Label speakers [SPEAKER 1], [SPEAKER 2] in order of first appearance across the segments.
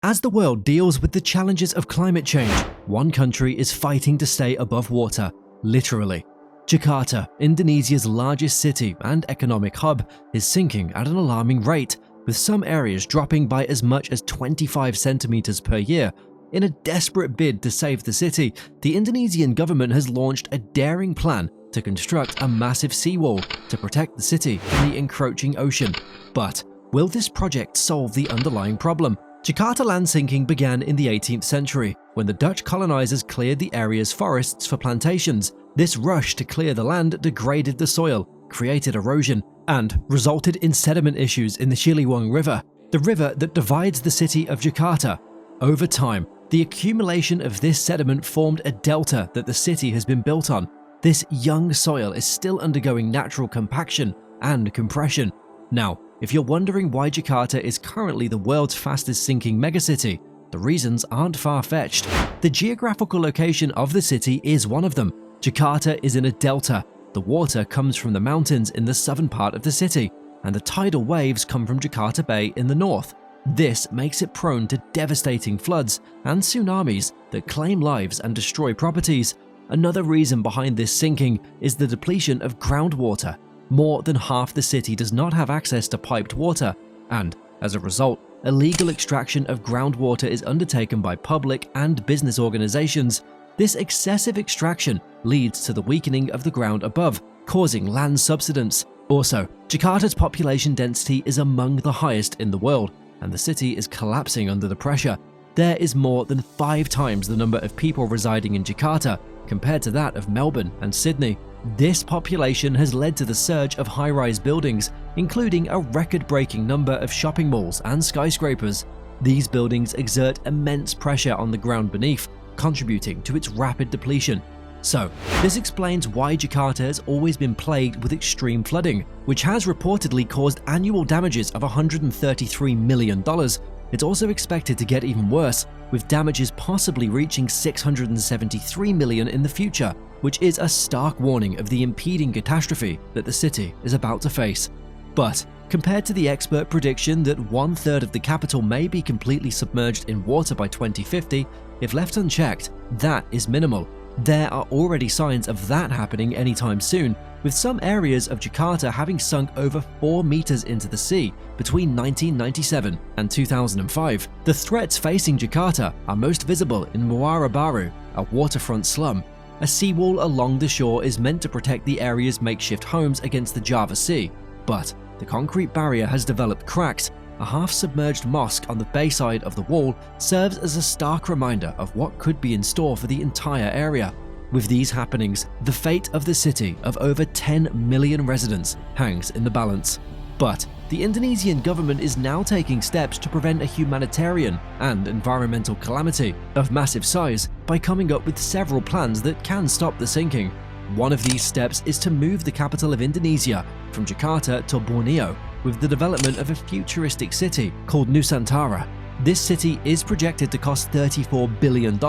[SPEAKER 1] As the world deals with the challenges of climate change, one country is fighting to stay above water, literally. Jakarta, Indonesia's largest city and economic hub, is sinking at an alarming rate, with some areas dropping by as much as 25 centimeters per year. In a desperate bid to save the city, the Indonesian government has launched a daring plan to construct a massive seawall to protect the city from the encroaching ocean. But will this project solve the underlying problem? Jakarta land sinking began in the 18th century, when the Dutch colonizers cleared the area's forests for plantations. This rush to clear the land degraded the soil, created erosion, and resulted in sediment issues in the Ciliwung River, the river that divides the city of Jakarta. Over time, the accumulation of this sediment formed a delta that the city has been built on. This young soil is still undergoing natural compaction and compression. Now, if you're wondering why Jakarta is currently the world's fastest sinking megacity, the reasons aren't far-fetched. The geographical location of the city is one of them. Jakarta is in a delta. The water comes from the mountains in the southern part of the city, and the tidal waves come from Jakarta Bay in the north. This makes it prone to devastating floods and tsunamis that claim lives and destroy properties. Another reason behind this sinking is the depletion of groundwater. More than half the city does not have access to piped water, and, as a result, illegal extraction of groundwater is undertaken by public and business organizations. This excessive extraction leads to the weakening of the ground above, causing land subsidence. Also, Jakarta's population density is among the highest in the world, and the city is collapsing under the pressure. There is more than 5 times the number of people residing in Jakarta compared to that of Melbourne and Sydney. This population has led to the surge of high-rise buildings, including a record-breaking number of shopping malls and skyscrapers. These buildings exert immense pressure on the ground beneath, contributing to its rapid depletion. So, this explains why Jakarta has always been plagued with extreme flooding, which has reportedly caused annual damages of $133 million. It's also expected to get even worse, with damages possibly reaching $673 million in the future, which is a stark warning of the impending catastrophe that the city is about to face. But, compared to the expert prediction that 1/3 of the capital may be completely submerged in water by 2050, if left unchecked, that is minimal. There are already signs of that happening anytime soon, with some areas of Jakarta having sunk over 4 meters into the sea between 1997 and 2005. The threats facing Jakarta are most visible in Muara Baru, a waterfront slum. A seawall along the shore is meant to protect the area's makeshift homes against the Java Sea, but the concrete barrier has developed cracks. A half-submerged mosque on the bayside of the wall serves as a stark reminder of what could be in store for the entire area. With these happenings, the fate of the city of over 10 million residents hangs in the balance. But the Indonesian government is now taking steps to prevent a humanitarian and environmental calamity of massive size by coming up with several plans that can stop the sinking. One of these steps is to move the capital of Indonesia from Jakarta to Borneo, with the development of a futuristic city called Nusantara. This city is projected to cost $34 billion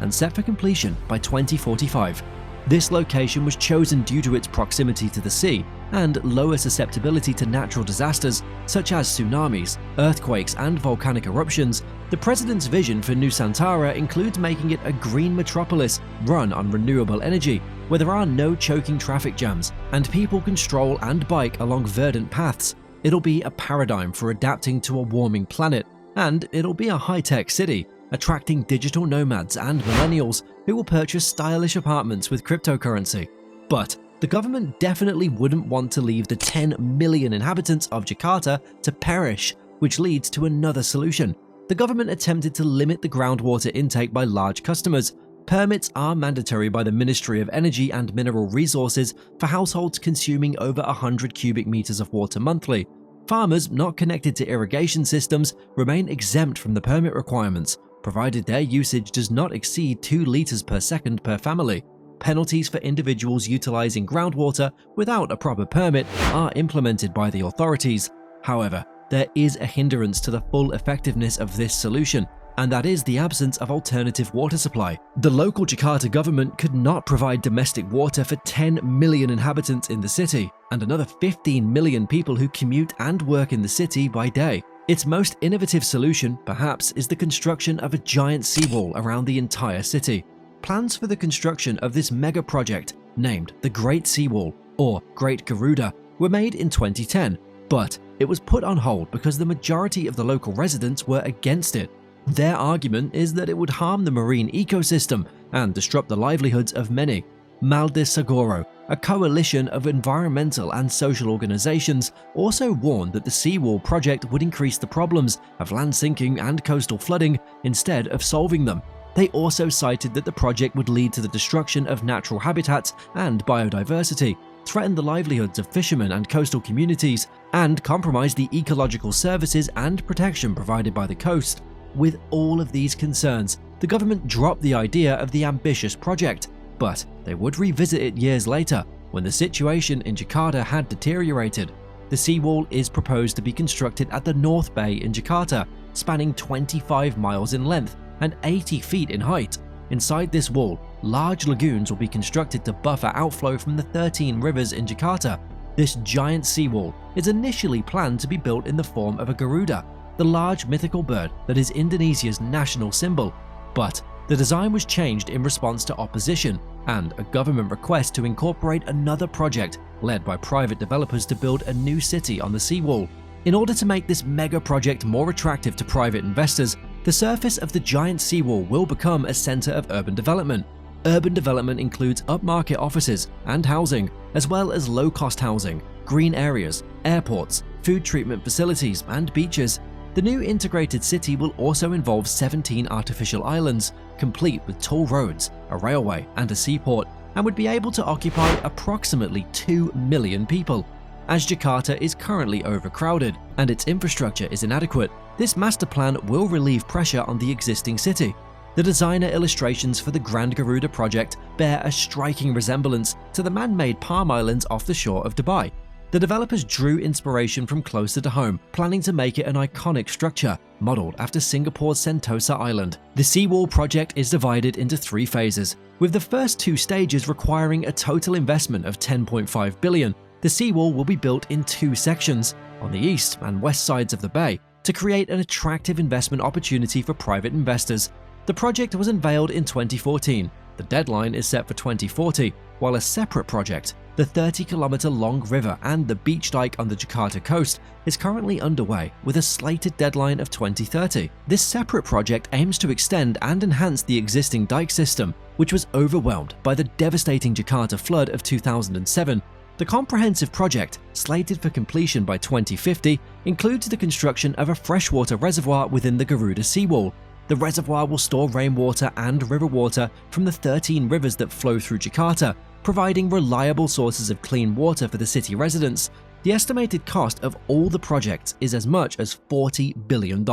[SPEAKER 1] and set for completion by 2045. This location was chosen due to its proximity to the sea and lower susceptibility to natural disasters such as tsunamis, earthquakes, and volcanic eruptions. The president's vision for Nusantara includes making it a green metropolis run on renewable energy, where there are no choking traffic jams and people can stroll and bike along verdant paths. It'll be a paradigm for adapting to a warming planet, and it'll be a high-tech city, attracting digital nomads and millennials who will purchase stylish apartments with cryptocurrency. But the government definitely wouldn't want to leave the 10 million inhabitants of Jakarta to perish, which leads to another solution. The government attempted to limit the groundwater intake by large customers. Permits are mandatory by the Ministry of Energy and Mineral Resources for households consuming over 100 cubic meters of water monthly. Farmers not connected to irrigation systems remain exempt from the permit requirements, provided their usage does not exceed 2 liters per second per family. Penalties for individuals utilizing groundwater without a proper permit are implemented by the authorities. However, there is a hindrance to the full effectiveness of this solution, and that is the absence of alternative water supply. The local Jakarta government could not provide domestic water for 10 million inhabitants in the city, and another 15 million people who commute and work in the city by day. Its most innovative solution, perhaps, is the construction of a giant seawall around the entire city. Plans for the construction of this mega project, named the Great Seawall or Great Garuda, were made in 2010, but it was put on hold because the majority of the local residents were against it. Their argument is that it would harm the marine ecosystem and disrupt the livelihoods of many. Mal de Seguro, a coalition of environmental and social organizations, also warned that the seawall project would increase the problems of land sinking and coastal flooding instead of solving them. They also cited that the project would lead to the destruction of natural habitats and biodiversity, threaten the livelihoods of fishermen and coastal communities, and compromise the ecological services and protection provided by the coast. With all of these concerns, the government dropped the idea of the ambitious project, but they would revisit it years later when the situation in Jakarta had deteriorated. The seawall is proposed to be constructed at the North Bay in Jakarta, spanning 25 miles in length and 80 feet in height. Inside this wall, large lagoons will be constructed to buffer outflow from the 13 rivers in Jakarta. This giant seawall is initially planned to be built in the form of a Garuda, the large mythical bird that is Indonesia's national symbol. But the design was changed in response to opposition and a government request to incorporate another project led by private developers to build a new city on the seawall. In order to make this mega project more attractive to private investors, the surface of the giant seawall will become a center of urban development. Urban development includes upmarket offices and housing, as well as low-cost housing, green areas, airports, food treatment facilities, and beaches. The new integrated city will also involve 17 artificial islands, complete with toll roads, a railway, and a seaport, and would be able to occupy approximately 2 million people. As Jakarta is currently overcrowded and its infrastructure is inadequate, this master plan will relieve pressure on the existing city. The designer illustrations for the Grand Garuda project bear a striking resemblance to the man-made palm islands off the shore of Dubai. The developers drew inspiration from closer to home, planning to make it an iconic structure, modeled after Singapore's Sentosa Island. The seawall project is divided into 3 phases, with the first 2 stages requiring a total investment of 10.5 billion. The seawall will be built in 2 sections, on the east and west sides of the bay, to create an attractive investment opportunity for private investors. The project was unveiled in 2014. The deadline is set for 2040, while a separate project, the 30-kilometer-long river and the beach dike on the Jakarta coast, is currently underway with a slated deadline of 2030. This separate project aims to extend and enhance the existing dike system, which was overwhelmed by the devastating Jakarta flood of 2007. The comprehensive project, slated for completion by 2050, includes the construction of a freshwater reservoir within the Garuda seawall. The reservoir will store rainwater and river water from the 13 rivers that flow through Jakarta, providing reliable sources of clean water for the city residents. The estimated cost of all the projects is as much as $40 billion.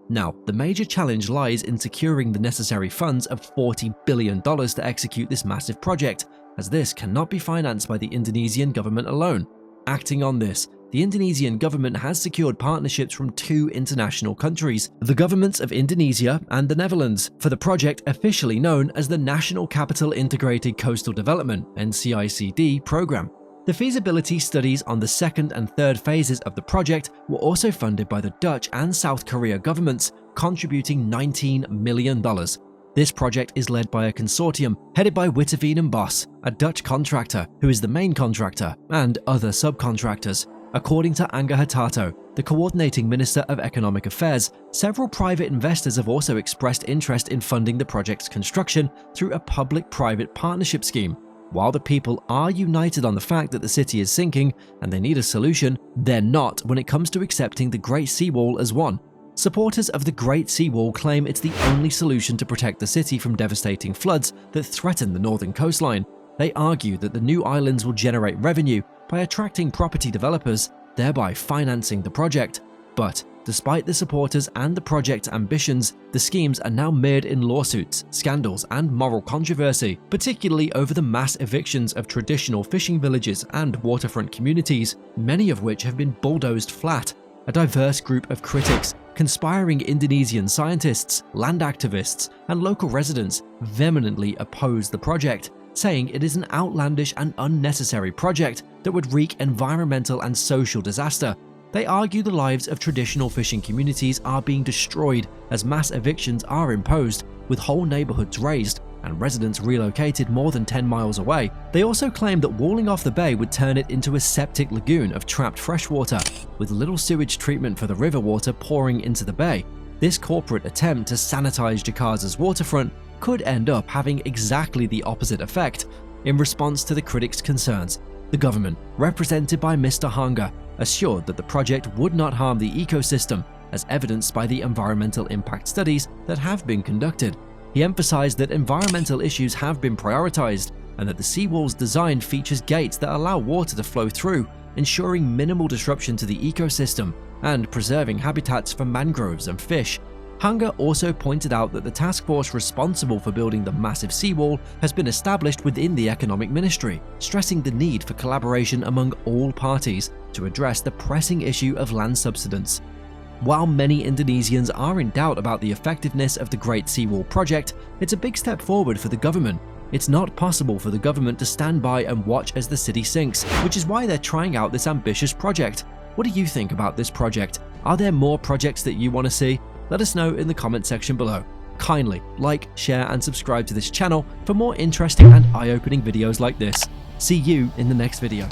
[SPEAKER 1] Now, the major challenge lies in securing the necessary funds of $40 billion to execute this massive project, as this cannot be financed by the Indonesian government alone. Acting on this, the Indonesian government has secured partnerships from 2 international countries, the governments of Indonesia and the Netherlands, for the project officially known as the National Capital Integrated Coastal Development (NCICD) program. The feasibility studies on the 2nd and 3rd phases of the project were also funded by the Dutch and South Korea governments, contributing $19 million. This project is led by a consortium headed by Witteveen & Bos, a Dutch contractor who is the main contractor, and other subcontractors. According to Angga Hartarto, the coordinating Minister of Economic Affairs, several private investors have also expressed interest in funding the project's construction through a public-private partnership scheme. While the people are united on the fact that the city is sinking and they need a solution, they're not when it comes to accepting the Great Seawall as one. Supporters of the Great Seawall claim it's the only solution to protect the city from devastating floods that threaten the northern coastline. They argue that the new islands will generate revenue by attracting property developers, thereby financing the project. But despite the supporters and the project's ambitions, the schemes are now mired in lawsuits, scandals, and moral controversy, particularly over the mass evictions of traditional fishing villages and waterfront communities, many of which have been bulldozed flat. A diverse group of critics, conspiring Indonesian scientists, land activists, and local residents vehemently oppose the project, saying it is an outlandish and unnecessary project that would wreak environmental and social disaster. They argue the lives of traditional fishing communities are being destroyed as mass evictions are imposed, with whole neighborhoods razed and residents relocated more than 10 miles away. They also claim that walling off the bay would turn it into a septic lagoon of trapped freshwater, with little sewage treatment for the river water pouring into the bay. This corporate attempt to sanitize Jakarta's waterfront could end up having exactly the opposite effect. In response to the critics' concerns, the government, represented by Mr. Hanga, assured that the project would not harm the ecosystem, as evidenced by the environmental impact studies that have been conducted. He emphasized that environmental issues have been prioritized and that the seawall's design features gates that allow water to flow through, ensuring minimal disruption to the ecosystem and preserving habitats for mangroves and fish. Hanga also pointed out that the task force responsible for building the massive seawall has been established within the Economic Ministry, stressing the need for collaboration among all parties to address the pressing issue of land subsidence. While many Indonesians are in doubt about the effectiveness of the Great Seawall project, it's a big step forward for the government. It's not possible for the government to stand by and watch as the city sinks, which is why they're trying out this ambitious project. What do you think about this project? Are there more projects that you want to see? Let us know in the comment section below. Kindly like, share and subscribe to this channel for more interesting and eye-opening videos like this. See you in the next video.